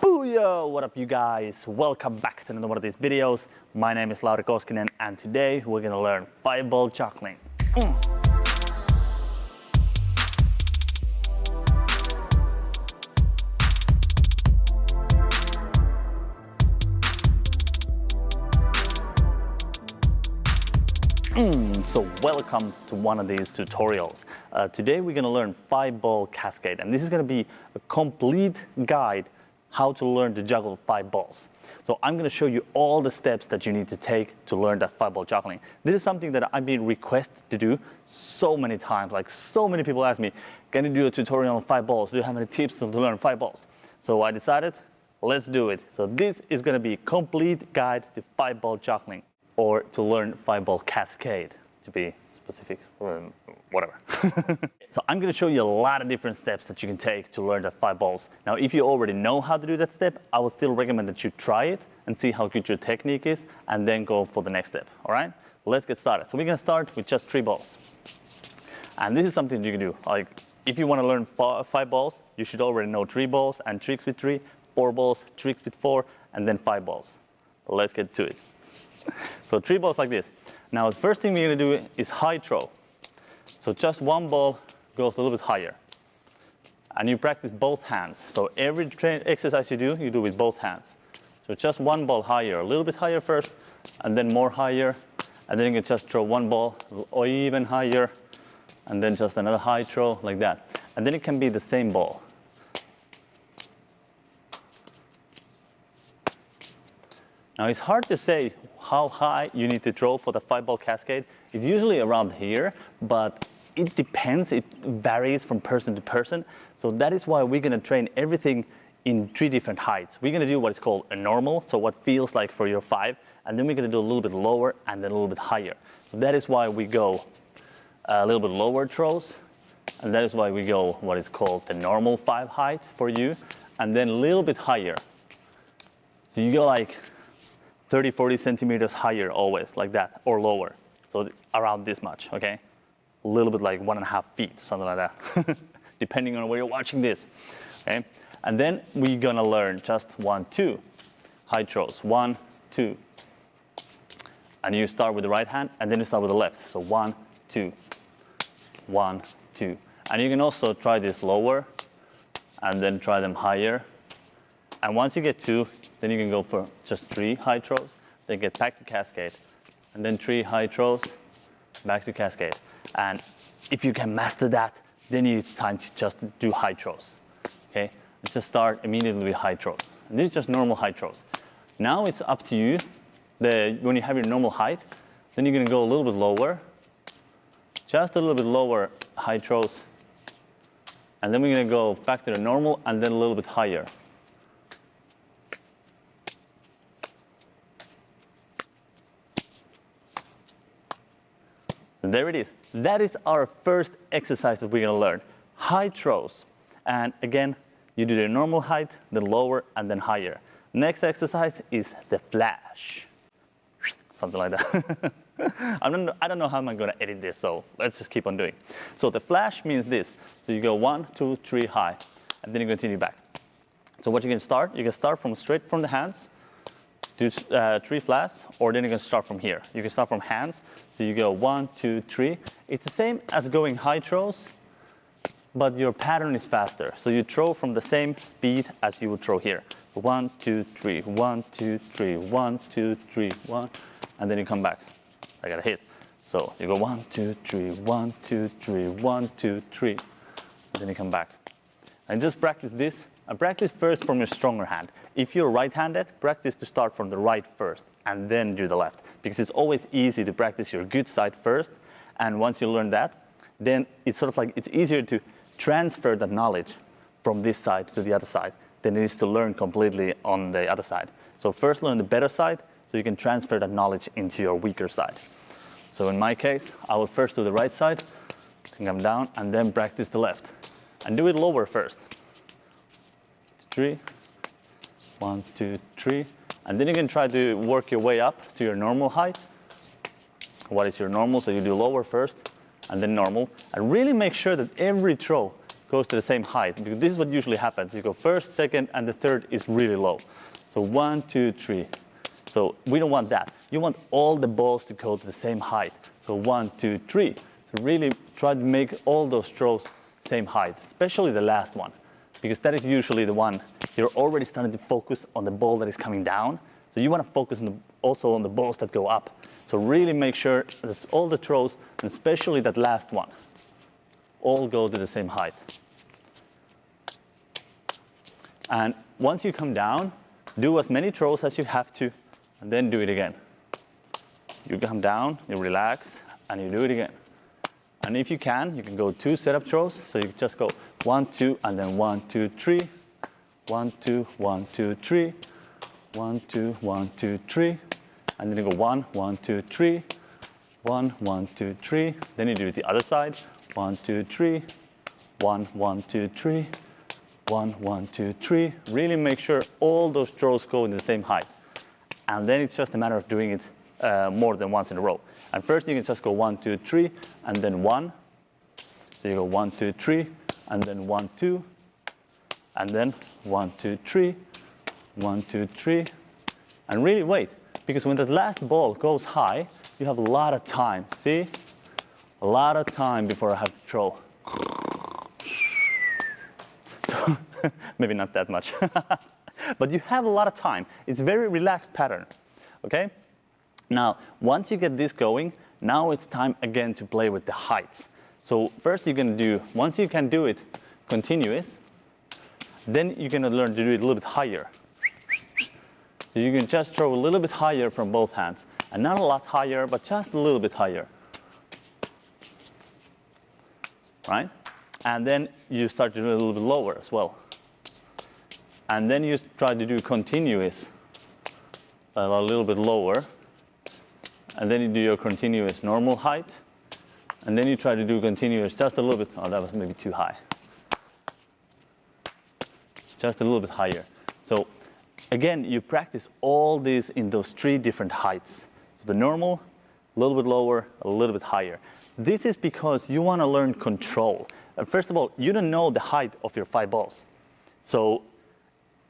Booyah! What up, you guys? Welcome back to another one of these videos. My name is Lauri Koskinen, and today we're gonna learn 5-ball juggling. So welcome to one of these tutorials. Today we're gonna learn 5-ball cascade, and this is gonna be a complete guide how to learn to juggle 5 balls. So I'm gonna show you all the steps that you need to take to learn that 5-ball juggling. This is something that I've been requested to do so many times. Like, so many people ask me, can you do a tutorial on 5 balls? Do you have any tips to learn 5 balls? So I decided, let's do it. So this is gonna be a complete guide to 5-ball juggling, or to learn 5-ball cascade, to be specific, whatever. So I'm gonna show you a lot of different steps that you can take to learn that 5 balls. Now, if you already know how to do that step, I would still recommend that you try it and see how good your technique is, and then go for the next step, all right? Let's get started. So we're gonna start with just 3 balls. And this is something you can do. Like, if you wanna learn 5 balls, you should already know 3 balls and tricks with 3, 4 balls, tricks with 4, and then 5 balls. Let's get to it. So 3 balls like this. Now the first thing we're going to do is high throw. So just 1 ball goes a little bit higher. And you practice both hands. So every exercise you do with both hands. So just 1 ball higher, a little bit higher first, and then more higher. And then you can just throw 1 ball or even higher, and then just another high throw like that. And then it can be the same ball. Now it's hard to say how high you need to throw for the 5-ball cascade. It's usually around here, but it depends. It varies from person to person. So that is why we're gonna train everything in 3 different heights. We're gonna do what is called a normal, so what feels like for your 5, and then we're gonna do a little bit lower and then a little bit higher. So that is why we go a little bit lower throws, and that is why we go what is called the normal 5 height for you, and then a little bit higher. So you go like 30, 40 centimeters higher always, like that, or lower. So around this much, okay? A little bit like 1.5 feet, something like that, depending on where you're watching this, okay? And then we're gonna learn just 1, 2 high throws, 1, 2. And you start with the right hand, and then you start with the left. So 1, 2, 1, 2. And you can also try this lower, and then try them higher. And once you get 2, then you can go for just 3 high throws, then get back to cascade, and then 3 high throws, back to cascade. And if you can master that, then it's time to just do high throws, okay? Just start immediately with high throws. And this is just normal high throws. Now it's up to you. When you have your normal height, then you're gonna go a little bit lower, just a little bit lower high throws, and then we're gonna go back to the normal and then a little bit higher. And there it is. That is our first exercise that we're gonna learn. High throws. And again, you do the normal height, then lower, and then higher. Next exercise is the flash. Something like that. I don't know how I'm gonna edit this, so let's just keep on doing. So the flash means this. So you go 1, 2, 3 high, and then you continue back. So what you can start from straight from the hands, do 3 flash, or then you can start from here. You can start from hands, so you go 1, 2, 3. It's the same as going high throws, but your pattern is faster. So you throw from the same speed as you would throw here. 1, 2, 3, 1, 2, 3, 1, 2, 3, 1, and then you come back. I got a hit. So you go 1, 2, 3, 1, 2, 3, 1, 2, 3, and then you come back. And just practice this. And practice first from your stronger hand. If you're right-handed, practice to start from the right first and then do the left. Because it's always easy to practice your good side first. And once you learn that, then it's sort of like it's easier to transfer that knowledge from this side to the other side than it is to learn completely on the other side. So first learn the better side so you can transfer that knowledge into your weaker side. So in my case, I will first do the right side, then come down, and then practice the left. And do it lower first. 3, 1, 2, 3, and then you can try to work your way up to your normal height. What is your normal? So you do lower first, and then normal, and really make sure that every throw goes to the same height. Because this is what usually happens. You go first, second, and the third is really low. So 1, 2, 3. So we don't want that. You want all the balls to go to the same height. So 1, 2, 3. So really try to make all those throws same height, especially the last one. Because that is usually the one you're already starting to focus on the ball that is coming down. So you want to focus on also on the balls that go up. So really make sure that all the throws, and especially that last one, all go to the same height. And once you come down, do as many throws as you have to, and then do it again. You come down, you relax, and you do it again. And if you can go 2 setup throws. So you just go 1, 2, and then 1, 2, 3. 1, 2, 1, 2, 3. 1, 2, 1, 2, 3. And then you go 1, 1, 2, 3. 1, 1, 2, 3. Then you do it the other side. 1, 2, 3. 1, 1, 2, 3. 1, 1, 2, 3. Really make sure all those throws go in the same height. And then it's just a matter of doing it more than once in a row. And first you can just go 1, 2, 3, and then 1. So you go 1, 2, 3, and then 1, 2, and then 1, 2, 3, 1, 2, 3, and really wait, because when that last ball goes high, you have a lot of time. See, a lot of time before I have to throw. So maybe not that much, but you have a lot of time. It's a very relaxed pattern. Okay. Now, once you get this going, now it's time again to play with the heights. So first you're going to do, once you can do it continuous, then you're going to learn to do it a little bit higher. So you can just throw a little bit higher from both hands. And not a lot higher, but just a little bit higher. Right? And then you start to do it a little bit lower as well. And then you try to do continuous a little bit lower. And then you do your continuous normal height. And then you try to do continuous just a little bit. Oh, that was maybe too high. Just a little bit higher. So again, you practice all these in those 3 different heights. So the normal, a little bit lower, a little bit higher. This is because you want to learn control. First of all, you don't know the height of your 5 balls. So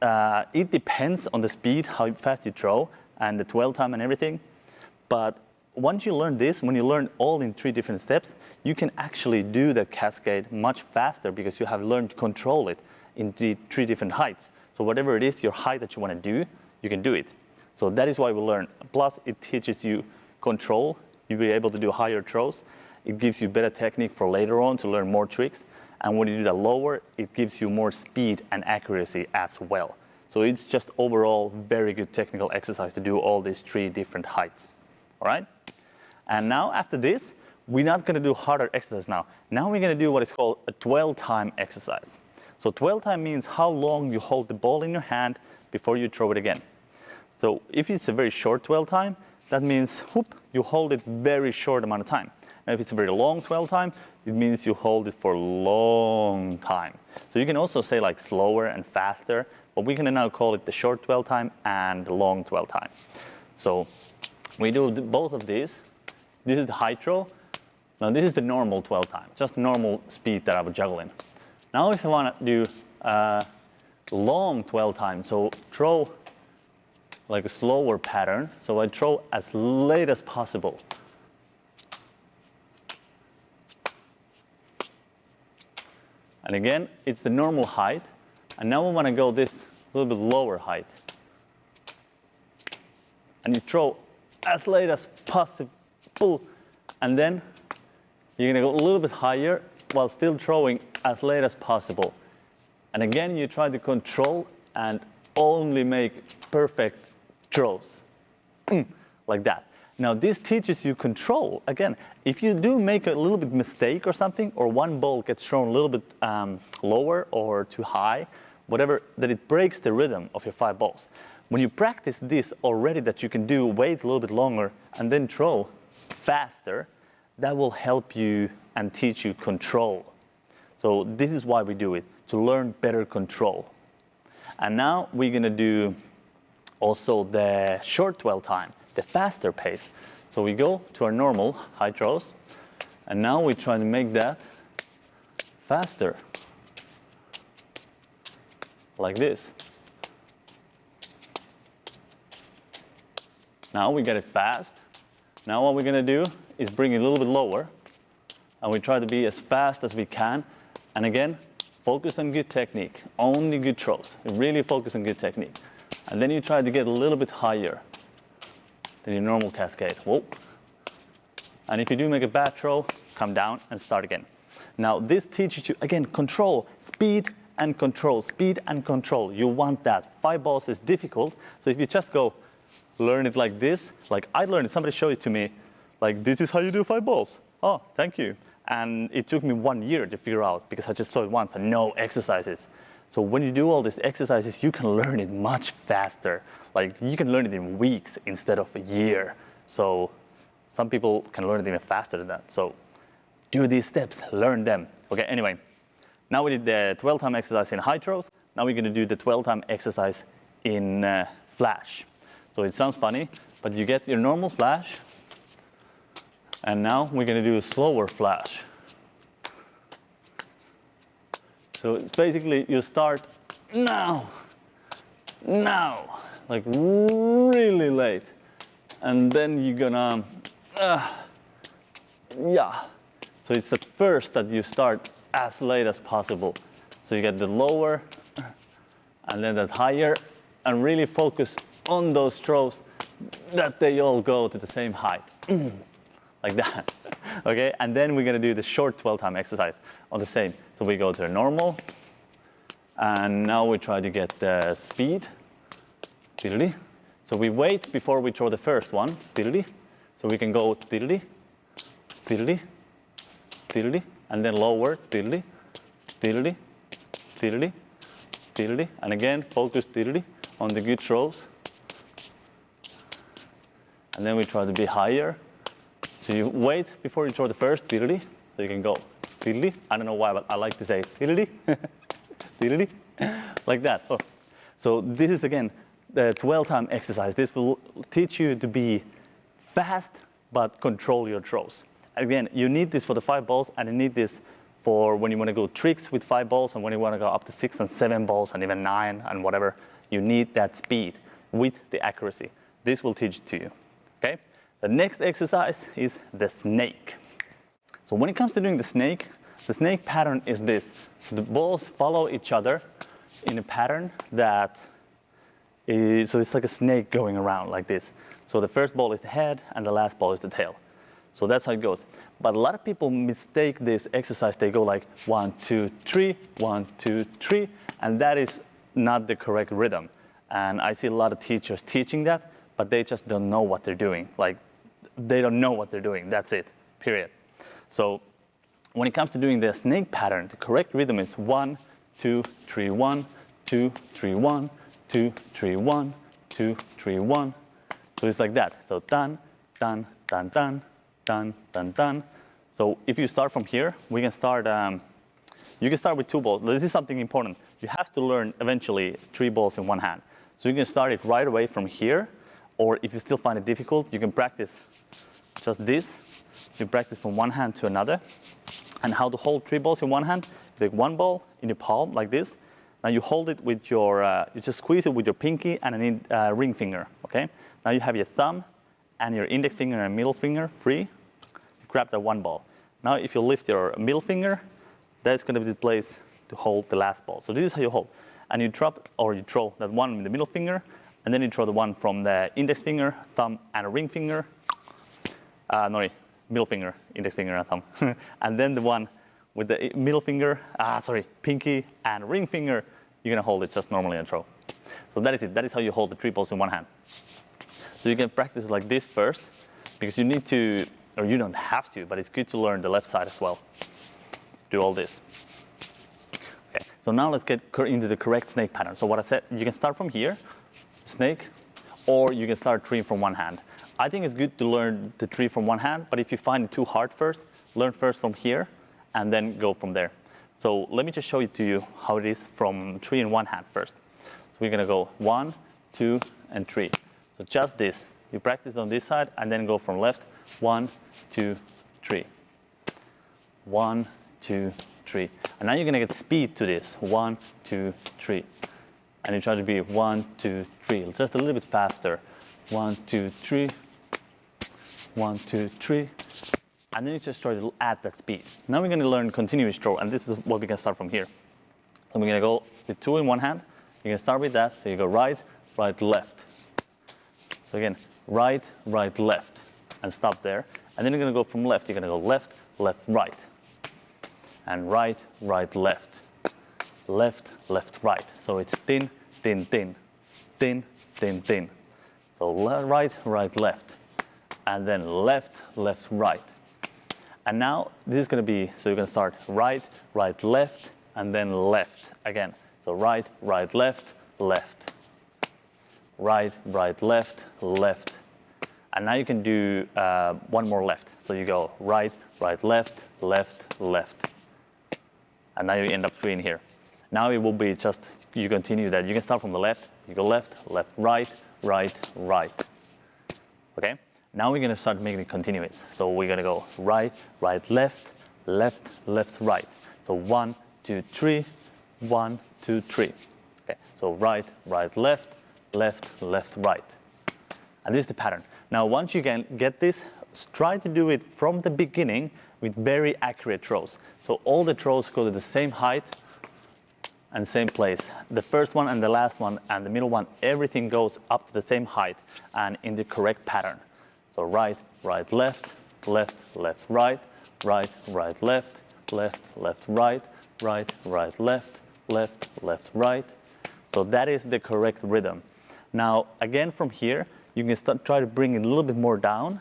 it depends on the speed, how fast you throw, and the dwell time and everything. But once you learn this, when you learn all in 3 different steps, you can actually do that cascade much faster because you have learned to control it in the 3 different heights. So whatever it is, your height that you want to do, you can do it. So that is why we learn. Plus, it teaches you control. You'll be able to do higher throws. It gives you better technique for later on to learn more tricks. And when you do that lower, it gives you more speed and accuracy as well. So it's just overall very good technical exercise to do all these 3 different heights. All right? And now after this, we're not going to do harder exercise now. Now we're going to do what is called a dwell time exercise. So dwell time means how long you hold the ball in your hand before you throw it again. So if it's a very short dwell time, that means whoop, you hold it very short amount of time. And if it's a very long dwell time, it means you hold it for a long time. So you can also say like slower and faster, but we're going to now call it the short dwell time and the long dwell time. So we do both of these. This is the high throw. Now this is the normal dwell time, just normal speed that I would juggle in. Now if I want to do long dwell time, so throw like a slower pattern, so I throw as late as possible. And again, it's the normal height. And now we want to go this little bit lower height. And you throw as late as possible. And then you're going to go a little bit higher while still throwing as late as possible. And again, you try to control and only make perfect throws. Like that. Now this teaches you control. Again, if you do make a little bit mistake or something, or one ball gets thrown a little bit lower or too high, whatever, that it breaks the rhythm of your 5 balls. When you practice this already, that you can do wait a little bit longer and then throw faster, that will help you and teach you control. So this is why we do it, to learn better control. And now we're going to do also the short dwell time, the faster pace. So we go to our normal high throws, and now we try to make that faster. like this. Now we get it fast. Now what we're gonna do is bring it a little bit lower, and we try to be as fast as we can. And again, focus on good technique, only good throws. Really focus on good technique. And then you try to get a little bit higher than your normal cascade. Whoa. And if you do make a bad throw, come down and start again. Now this teaches you, again, control, speed and control, speed and control. You want that. 5 balls is difficult, so if you just go learn it like this, like I learned it, somebody showed it to me, like this is how you do 5 balls. Oh, thank you. And it took me 1 year to figure out because I just saw it once and no exercises. So when you do all these exercises, you can learn it much faster. Like you can learn it in weeks instead of a year. So some people can learn it even faster than that. So do these steps, learn them. Okay, anyway, now we did the 12-time exercise in high throws. Now we're gonna do the 12-time exercise in flash. So it sounds funny, but you get your normal flash, and now we're gonna do a slower flash. So it's basically you start now, like really late, and then you're gonna, yeah. So it's at first that you start as late as possible. So you get the lower, and then that higher, and really focus on those throws that they all go to the same height. Like that, okay? And then we're gonna do the short 12-time exercise on the same. So we go to the normal, and now we try to get the speed, diddly. So we wait before we throw the first one, diddly. So we can go diddly, diddly, diddly, and then lower, diddly, diddly, diddly, diddly, and again, focus diddly on the good throws. And then we try to be higher. So you wait before you throw the first diddly, so you can go diddly. I don't know why, but I like to say diddly, diddly, like that. Oh. So this is again the 12-time exercise. This will teach you to be fast, but control your throws. Again, you need this for the 5 balls, and you need this for when you want to go tricks with 5 balls, and when you want to go up to 6 and 7 balls, and even 9 and whatever. You need that speed with the accuracy. This will teach it to you. Okay. The next exercise is the snake. So when it comes to doing the snake pattern is this. So the balls follow each other in a pattern that is, so it's like a snake going around like this. So the first ball is the head and the last ball is the tail. So that's how it goes. But a lot of people mistake this exercise. They go like 1, 2, 3, 1, 2, 3, and that is not the correct rhythm. And I see a lot of teachers teaching that, but they just don't know what they're doing. Like, they don't know what they're doing. That's it, period. So when it comes to doing the snake pattern, the correct rhythm is 1, 2, 3, 1, 2, 3, 1, 2, 3, 1, 2, 3, 1. So it's like that. So dun, dun, dun, dun, dun, dun, dun. So if you start from here, we can start, you can start with 2 balls. This is something important. You have to learn eventually 3 balls in one hand. So you can start it right away from here, or if you still find it difficult, you can practice just this. You practice from one hand to another. And how to hold 3 balls in one hand. You take 1 ball in your palm like this. Now you hold it with your, you just squeeze it with your pinky and a ring finger, okay? Now you have your thumb and your index finger and middle finger free. You grab that 1 ball. Now if you lift your middle finger, that's gonna be the place to hold the last ball. So this is how you hold. And you drop, or you throw that one with the middle finger, and then you throw the one from the index finger, thumb, and a ring finger. Middle finger, index finger, and thumb. And then the one with the middle finger, pinky, and ring finger, you're gonna hold it just normally and throw. So that is it. That is how you hold the 3 balls in one hand. So you can practice like this first, because you need to, or you don't have to, but it's good to learn the left side as well. Do all this. Okay. So now let's get into the correct snake pattern. So what I said, you can start from here, snake, or you can start 3 from one hand. I think it's good to learn the 3 from one hand, but if you find it too hard first, learn first from here, and then go from there. So let me just show it to you how it is from 3 in one hand first. So we're gonna go 1, 2, and 3. So just this. You practice on this side, and then go from left, 1, 2, 3. 1, 2, 3. And now you're gonna get speed to this. 1, 2, 3. and you try to be 1, 2, 3, just a little bit faster. 1, 2, 3, 1, 2, 3, and then you just try to add that speed. Now we're going to learn continuous throw, and this is what we can start from here. So we're going to go with 2 in one hand. You can start with that, so you go right, right, left. So again, right, right, left, and stop there. And then you're going to go from left. You're going to go left, left, right, and right, right, left, left, left, right. So it's thin, thin, thin, thin, thin, thin. So right, right, left, and then left, left, right. And now this is going to be, so you're going to start right, right, left, and then left again. So right, right, left, left, right, right, left, left. And now you can do one more left. So you go right, right, left, left, left. And now you end up doing here. Now it will be just, you continue that. You can start from the left. You go left, left, right, right, right. Okay? Now we're going to start making it continuous. So we're going to go right, right, left, left, left, right. So 1, 2, 3, 1, 2, 3. Okay. So right, right, left, left, left, right. And this is the pattern. Now once you can get this, try to do it from the beginning with very accurate throws. So all the throws go to the same height and same place. The first one and the last one and the middle one, everything goes up to the same height and in the correct pattern. So right, right, left, left, left, right, right, right, left, left, left, right, right, right, left, left, left, right. So that is the correct rhythm. Now again from here, you can try to bring it a little bit more down.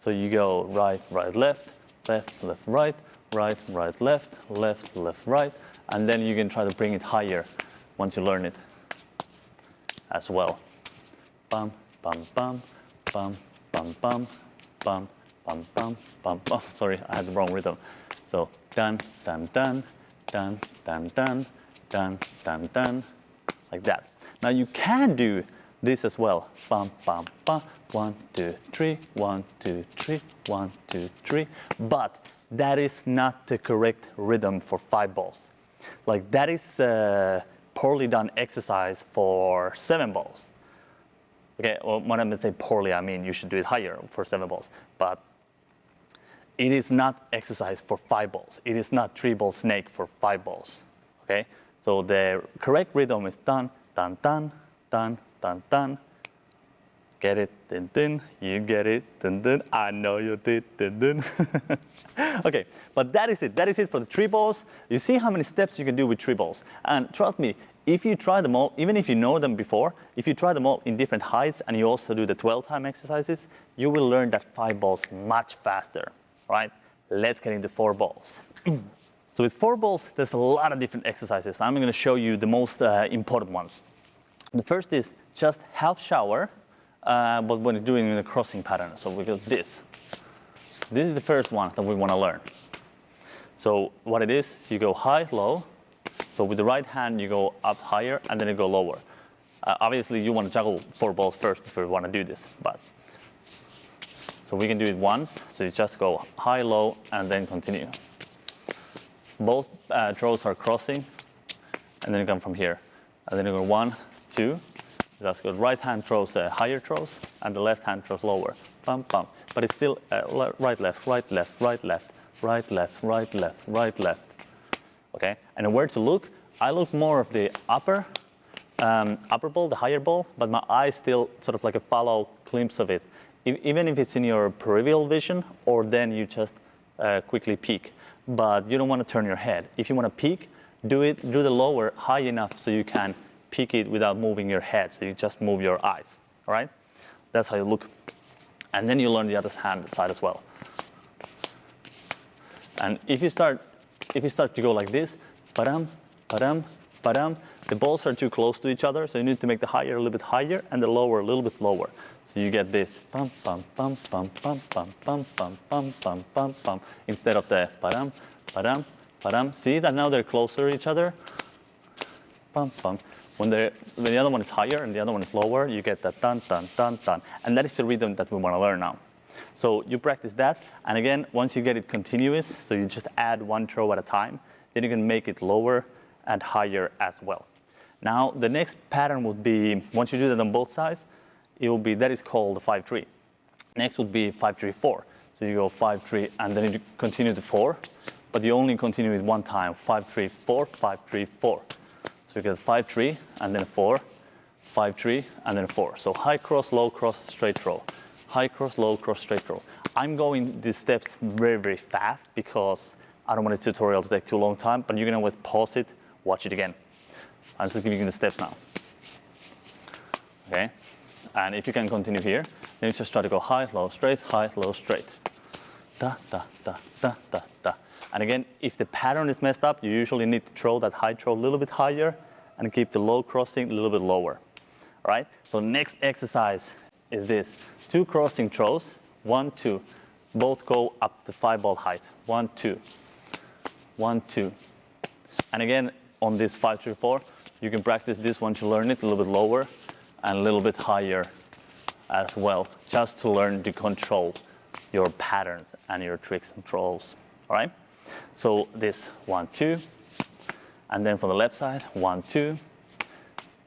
So you go right, right, left, left, left, right, right, right, left, left, left, right. And then you can try to bring it higher once you learn it as well. Bum, bum, bum, bum, bum, bum, bum, bum, bum, bum, bum. Sorry, I had the wrong rhythm. So dun, dun, dun, dun, dun, dun, dun, dun, dun, like that. Now you can do this as well. Bum, bum, bum, 1, 2, 3, 1, 2, 3, 1, 2, 3. But that is not the correct rhythm for 5 balls. Like that is a poorly done exercise for 7 balls. Okay, well, when I say poorly, I mean you should do it higher for 7 balls. But it is not exercise for 5 balls. It is not 3-ball snake for 5 balls. Okay, so the correct rhythm is dun, dun, dun, dun, dun, dun. Get it, dun, dun. You get it, dun, dun. I know you did, dun, dun. Okay, but that is it. That is it for the 3 balls. You see how many steps you can do with 3 balls. And trust me, if you try them all, even if you know them before, if you try them all in different heights and you also do the 12-time exercises, you will learn that 5 balls much faster, right? Let's get into 4 balls. So with 4 balls, there's a lot of different exercises. I'm going to show you the most important ones. The first is just half shower, but when you're doing in a crossing pattern. So we got this. This is the first one that we want to learn. So what it is, you go high, low. So with the right hand, you go up higher, and then you go lower. Obviously, you want to juggle 4 balls first before you want to do this. But so we can do it once. So you just go high, low, and then continue. Both throws are crossing, and then you come from here. And then you go 1, 2. Just go right hand throws higher throws, and the left hand throws lower. Bum, bum. But it's still right, left, right, left, right, left, right, left, right, left, right, left. Okay, and where to look? I look more of the upper ball, the higher ball, but my eyes still sort of like a follow glimpse of it. Even if it's in your peripheral vision, or then you just quickly peek. But you don't want to turn your head. If you want to peek, do the lower high enough so you can peek it without moving your head. So you just move your eyes, all right? That's how you look. And then you learn the other hand side as well. And if you start to go like this, padam, padam, padam, the balls are too close to each other, so you need to make the higher a little bit higher and the lower a little bit lower. So you get this pum pum pum pum pum pum pum pum pum pum pum pum instead of the padam, padam, padam. See that now they're closer to each other? Pum pum. When the other one is higher and the other one is lower, you get that dun dun dun dun. And that is the rhythm that we want to learn now. So you practice that, and again, once you get it continuous, so you just add 1 throw at a time, then you can make it lower and higher as well. Now the next pattern would be, once you do that on both sides, it will be, that is called the 5-3. Next would be 5-3-4. So you go 5-3 and then you continue to 4, but you only continue it one time, 5-3-4, 5-3-4. So you get 5-3 and then 4, 5-3 and then 4. So high cross, low cross, straight throw. High cross, low cross, straight throw. I'm going these steps very, very fast because I don't want the tutorial to take too long time, but you can always pause it, watch it again. I'm just giving you the steps now. Okay? And if you can continue here, then you just try to go high, low, straight, high, low, straight. Da, da, da, da, da, da. And again, if the pattern is messed up, you usually need to throw that high throw a little bit higher and keep the low crossing a little bit lower. All right? So next exercise is this. 2 crossing throws, 1, 2. Both go up to 5-ball height. 1, 2. 1, 2. And again, on this 5-3-4, you can practice this once you learn it a little bit lower and a little bit higher as well, just to learn to control your patterns and your tricks and throws. All right? So this 1, 2, and then from the left side, 1, 2,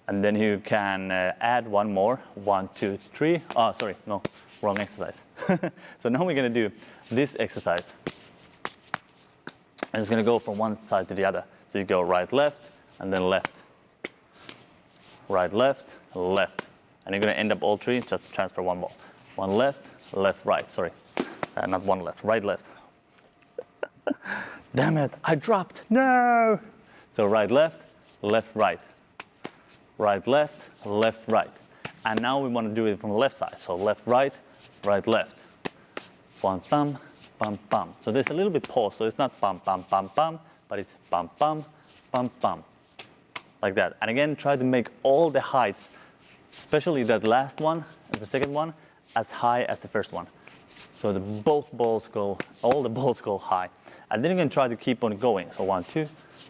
and then you can add one more, 1, 2, 3. Oh, sorry, no, wrong exercise. So now we're going to do this exercise. And it's going to go from one side to the other. So you go right, left, and then left. Right, left, left. And you're going to end up all 3, just transfer one ball. 1 left, left, right, sorry. Not 1 left, right, left. Damn it, I dropped, no! So right, left, right. Right, left, right. And now we want to do it from the left side. So left, right, left. Bum, bum, bum, bum. So there's a little bit pause. So it's not bum, bum, bum, bum, but it's bum, bum, bum, bum. Like that. And again, try to make all the heights, especially that last one and the second one, as high as the first one. So both balls go, all the balls go high. And then you can try to keep on going. So 1, 2,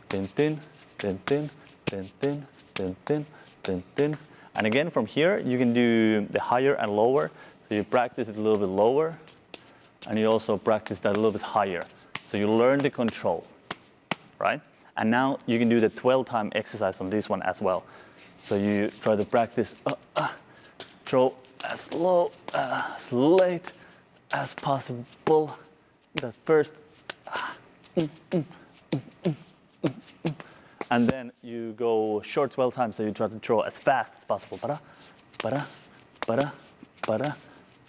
din, din, din, din, din, din, din, din, din, din. And again, from here, you can do the higher and lower. So you practice it a little bit lower, and you also practice that a little bit higher. So you learn the control, right? And now you can do the 12-time exercise on this one as well. So you try to practice, throw as low, as late as possible. That first, and then you go short 12 times, so you try to throw as fast as possible. Para, para, para, para,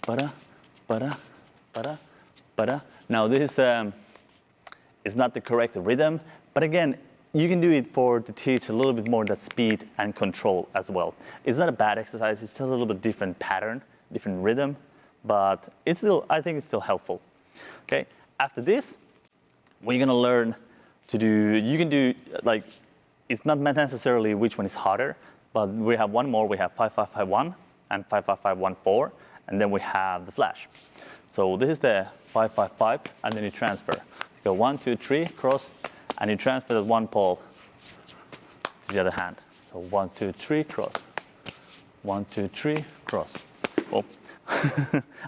para, para, para, para. Now this is not the correct rhythm, but again, you can do it to teach a little bit more that speed and control as well. It's not a bad exercise, it's just a little bit different pattern, different rhythm, but it's still, I think it's still helpful. Okay, after this, we're gonna learn to do, you can do like, it's not necessarily which one is harder, but we have one more. We have 5-5-5-1 and 5-5-5-1-4, and then we have the flash. So this is the 5-5-5, and then you transfer. You go 1, 2, 3, cross, and you transfer that one ball to the other hand. So 1, 2, 3, cross. 1, 2, 3, cross. Oh,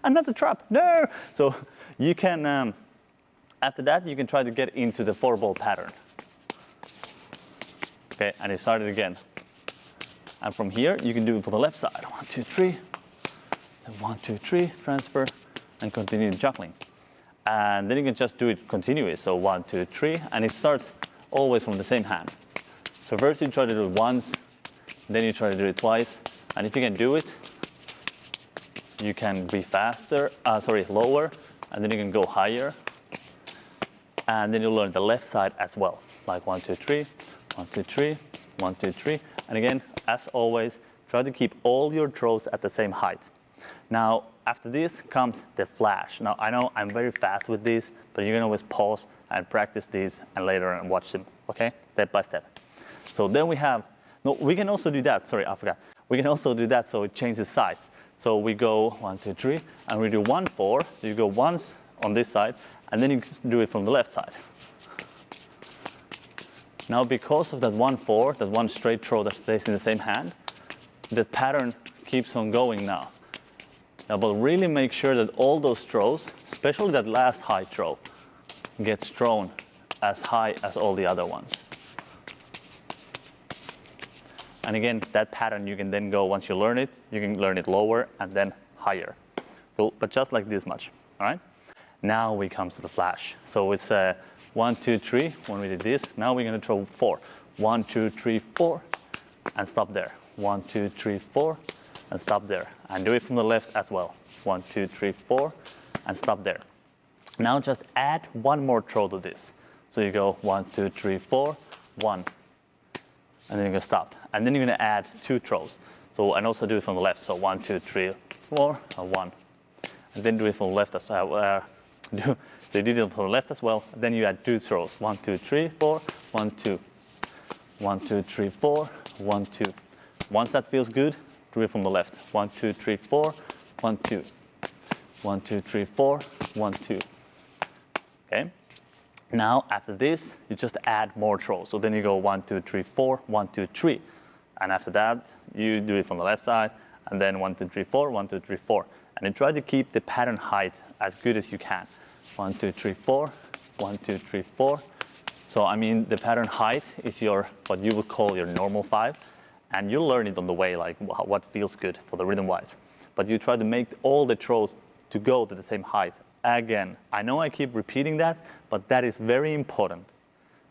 another trap, no! So you can, after that, you can try to get into the 4-ball pattern. Okay, and you start it again. And from here, you can do it for the left side. 1, 2, 3. Then 1, 2, 3, transfer, and continue juggling. And then you can just do it continuous. So 1, 2, 3, and it starts always from the same hand. So first you try to do it once, then you try to do it twice. And if you can do it, you can be faster, lower, and then you can go higher. And then you'll learn the left side as well. Like 1, 2, 3. 1, 2, 3, 1, 2, 3. And again, as always, try to keep all your throws at the same height. Now, after this comes the flash. Now, I know I'm very fast with this, but you can always pause and practice these and later on watch them, okay? Step by step. So then we have, no, we can also do that. Sorry, I forgot. We can also do that so it changes sides. So we go 1, 2, 3, and we do 1, 4. So you go once on this side, and then you do it from the left side. Now, because of that 1, 4, that one straight throw that stays in the same hand, the pattern keeps on going now. Now, but really make sure that all those throws, especially that last high throw, gets thrown as high as all the other ones. And again, that pattern you can then go, once you learn it, you can learn it lower and then higher. Cool. But just like this much, all right? Now we come to the flash. So it's 1, 2, 3, when we did this. Now we're gonna throw 4. 1, 2, 3, 4, and stop there. 1, 2, 3, 4, and stop there. And do it from the left as well. 1, 2, 3, 4, and stop there. Now just add one more throw to this. So you go 1, 2, 3, 4, 1, and then you're gonna stop. And then you're gonna add 2 throws. So, and also do it from the left. So 1, 2, 3, 4, and 1. And then do it from the left as well. So you did it from the left as well. And then you add 2 throws. 1, 2, 3, 4, 1, 2. 1, 2, 3, 4, 1, 2. Once that feels good, do it from the left. 1, 2, 3, 4, 1, 2. 1, 2, 3, 4, 1, 2. Okay? Now, after this, you just add more throws. So then you go 1, 2, 3, 4, 1, 2, 3. And after that, you do it from the left side, and then 1, 2, 3, 4, 1, 2, 3, 4. And you try to keep the pattern height as good as you can. 1, 2, 3, 4, 1, 2, 3, 4. So I mean, the pattern height is your, what you would call your normal 5, and you'll learn it on the way, like what feels good for the rhythm-wise. But you try to make all the throws to go to the same height. Again, I know I keep repeating that, but that is very important,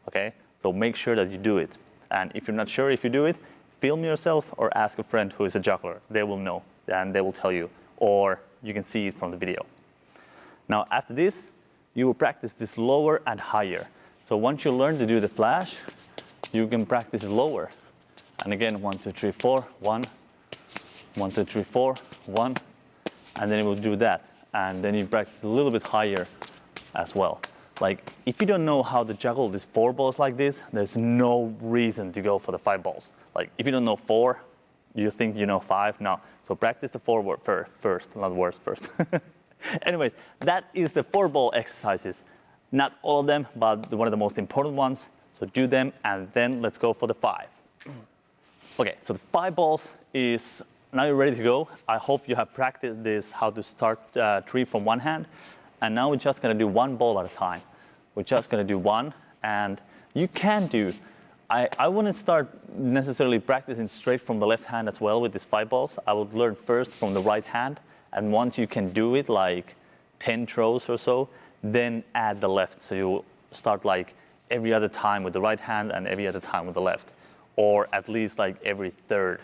okay? So make sure that you do it. And if you're not sure if you do it, film yourself or ask a friend who is a juggler. They will know, and they will tell you, or you can see it from the video. Now, after this, you will practice this lower and higher. So once you learn to do the flash, you can practice it lower. And again, 1, 2, 3, 4, 1, 1, 2, 3, 4, 1, and then it will do that. And then you practice a little bit higher as well. Like, if you don't know how to juggle these 4 balls like this, there's no reason to go for the 5 balls. Like, if you don't know 4, you think you know 5, no. So practice the 4 first, not words first. Anyways, that is the 4 ball exercises. Not all of them, but one of the most important ones. So do them, and then let's go for the 5. Okay, so the 5 balls is, now you're ready to go. I hope you have practiced this, how to start 3 from one hand. And now we're just gonna do 1 ball at a time. We're just gonna do 1, and you can do, I wouldn't start necessarily practicing straight from the left hand as well with these 5 balls. I would learn first from the right hand, and once you can do it like 10 throws or so, then add the left. So you start like every other time with the right hand and every other time with the left, or at least like every 3rd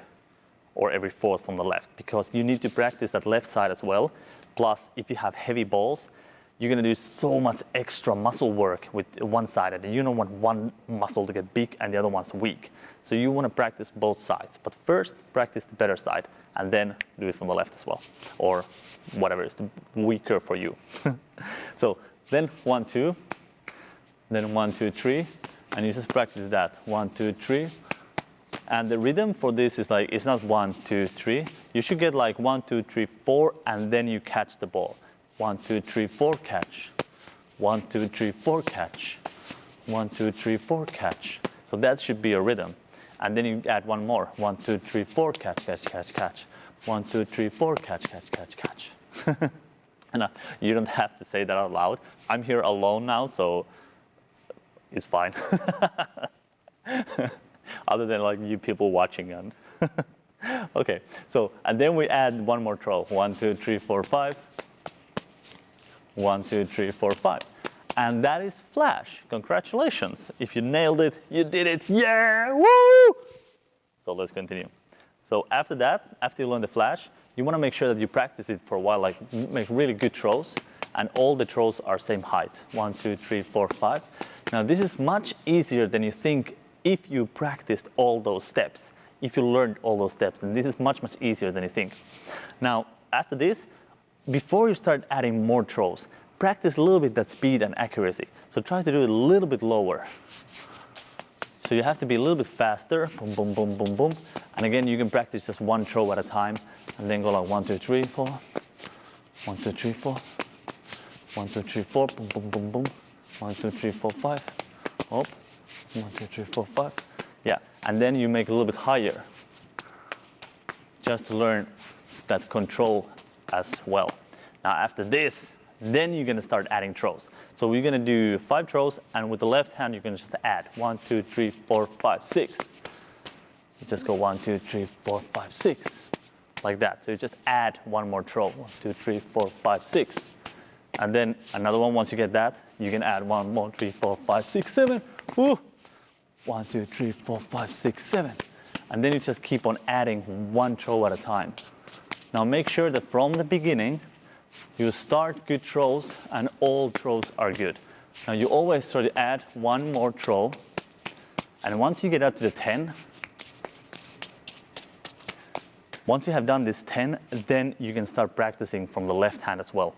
or every 4th from the left, because you need to practice that left side as well. Plus, if you have heavy balls, you're gonna do so much extra muscle work with one side, and you don't want one muscle to get big and the other one's weak. So you wanna practice both sides, but first practice the better side, and then do it from the left as well, or whatever is weaker for you. So then 1, 2, then 1, 2, 3, and you just practice that. 1, 2, 3. And the rhythm for this is like, it's not 1, 2, 3. You should get like 1, 2, 3, 4, and then you catch the ball. 1, 2, 3, 4, catch. 1, 2, 3, 4, catch. 1, 2, 3, 4, catch. So that should be a rhythm. And then you add one more. 1, 2, 3, 4, catch, catch, catch, catch. 1, 2, 3, 4, catch, catch, catch, catch. And you don't have to say that out loud. I'm here alone now, so it's fine. Other than like you people watching. And okay, so, and then we add one more throw. 1, 2, 3, 4, 5. 1, 2, 3, 4, 5. And that is flash. Congratulations. If you nailed it, you did it. Yeah, woo! So let's continue. So after that, after you learn the flash, you want to make sure that you practice it for a while, like make really good throws, and all the throws are same height. 1, 2, 3, 4, 5. Now this is much easier than you think if you practiced all those steps. If you learned all those steps, then this is much, much easier than you think. Now, after this, before you start adding more throws, practice a little bit that speed and accuracy. So try to do it a little bit lower. So you have to be a little bit faster. Boom, boom, boom, boom, boom. And again, you can practice just 1 throw at a time, and then go like 1, 2, 3, 4. 1, 2, 3, 4. 1, 2, 3, 4. Boom, boom, boom, boom. 1, 2, 3, 4, 5. Up. 1, 2, 3, 4, 5. Yeah, and then you make a little bit higher, just to learn that control as well. Now after this, then you're gonna start adding throws. So we're gonna do 5 throws, and with the left hand, you're gonna just add 1, 2, 3, 4, 5, 6. You just go 1, 2, 3, 4, 5, 6, like that. So you just add one more throw, 1, 2, 3, 4, 5, 6. And then another one, once you get that, you can add 1 more, 3, 4, 5, 6, 7. Woo! 1, 2, 3, 4, 5, 6, 7. And then you just keep on adding one throw at a time. Now make sure that from the beginning, you start good throws and all throws are good. Now you always try to add one more throw. And once you get up to the 10, once you have done this 10, then you can start practicing from the left hand as well.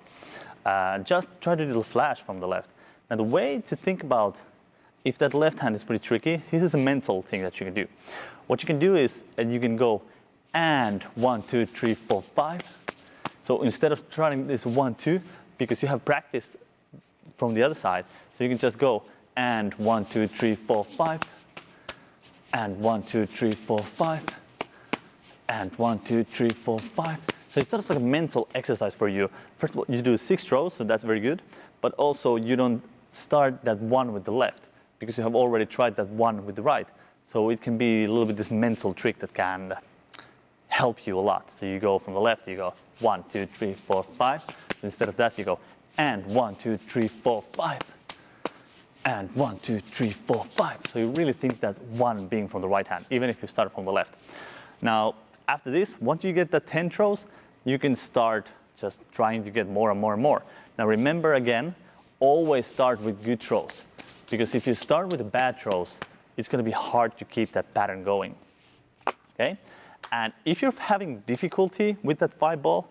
Just try to do the flash from the left. Now the way to think about if that left hand is pretty tricky, this is a mental thing that you can do. What you can do is you can go and 1, 2, 3, 4, 5. So instead of trying this 1, 2, because you have practiced from the other side, so you can just go and 1, 2, 3, 4, 5, and 1, 2, 3, 4, 5, and 1, 2, 3, 4, 5. So it's sort of like a mental exercise for you. First of all, you do 6 throws, so that's very good. But also you don't start that one with the left, because you have already tried that one with the right. So it can be a little bit this mental trick that can help you a lot. So you go from the left, you go 1, 2, 3, 4, 5. Instead of that, you go and 1, 2, 3, 4, 5. And 1, 2, 3, 4, 5. So you really think that one being from the right hand, even if you start from the left. Now, after this, once you get the 10 throws, you can start just trying to get more and more and more. Now remember again, always start with good throws. Because if you start with the bad throws, it's going to be hard to keep that pattern going. Okay? And if you're having difficulty with that 5 ball,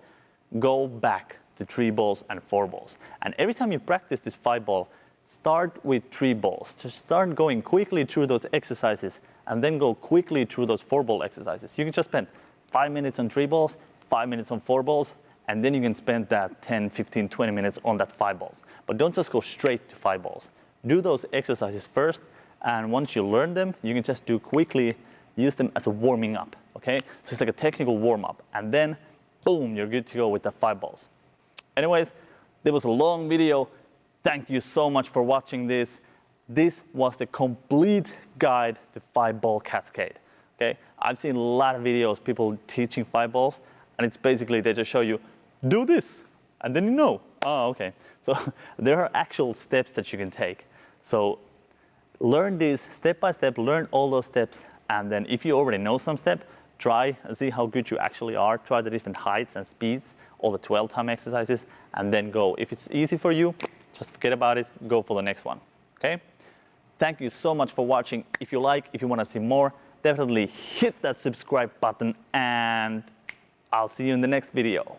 go back to 3 balls and 4 balls. And every time you practice this 5 ball, start with 3 balls. Just start going quickly through those exercises and then go quickly through those 4 ball exercises. You can just spend 5 minutes on 3 balls, 5 minutes on 4 balls, and then you can spend that 10, 15, 20 minutes on that 5 balls. But don't just go straight to 5 balls. Do those exercises first, and once you learn them, you can just do quickly, use them as a warming up, okay? So it's like a technical warm up, and then boom, you're good to go with the 5 balls. Anyways, there was a long video. Thank you so much for watching this. This was the complete guide to 5 ball cascade, okay? I've seen a lot of videos, people teaching 5 balls, and it's basically they just show you, do this, and then you know, oh, okay. So there are actual steps that you can take. So learn this step by step, learn all those steps, and then if you already know some step, try and see how good you actually are. Try the different heights and speeds, all the 12-time exercises, and then go. If it's easy for you, just forget about it, go for the next one, okay? Thank you so much for watching. If you want to see more, definitely hit that subscribe button, and I'll see you in the next video.